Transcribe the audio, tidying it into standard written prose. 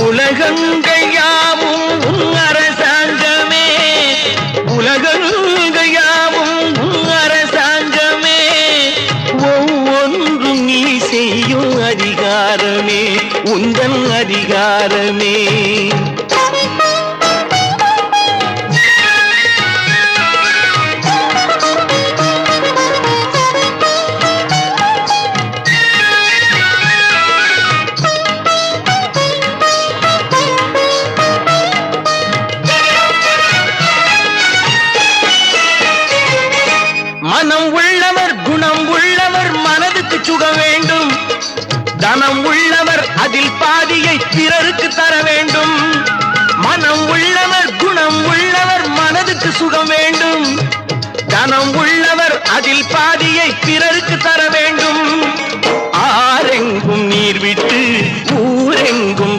உலகங்கள் யாவும் உன் அரசாங்கமே, உலகங்கள் யாவும் உன் அரசாங்கமே, ஒவ்வொன்றும் நீ செய்யும் அதிகாரமே உந்தன் அதிகாரமே. மனம் உள்ளவர் குணம் உள்ளவர் மனதுக்கு சுக வேண்டும், தனம் உள்ளவர் அதில் பாதியை பிறருக்கு தர வேண்டும். மனம் உள்ளவர் குணம் உள்ளவர் மனதுக்கு சுகம் வேண்டும், தனம் உள்ளவர் அதில் பாதியை பிறருக்கு தர வேண்டும். ஆரெங்கும் நீர் விட்டு ஊரெங்கும்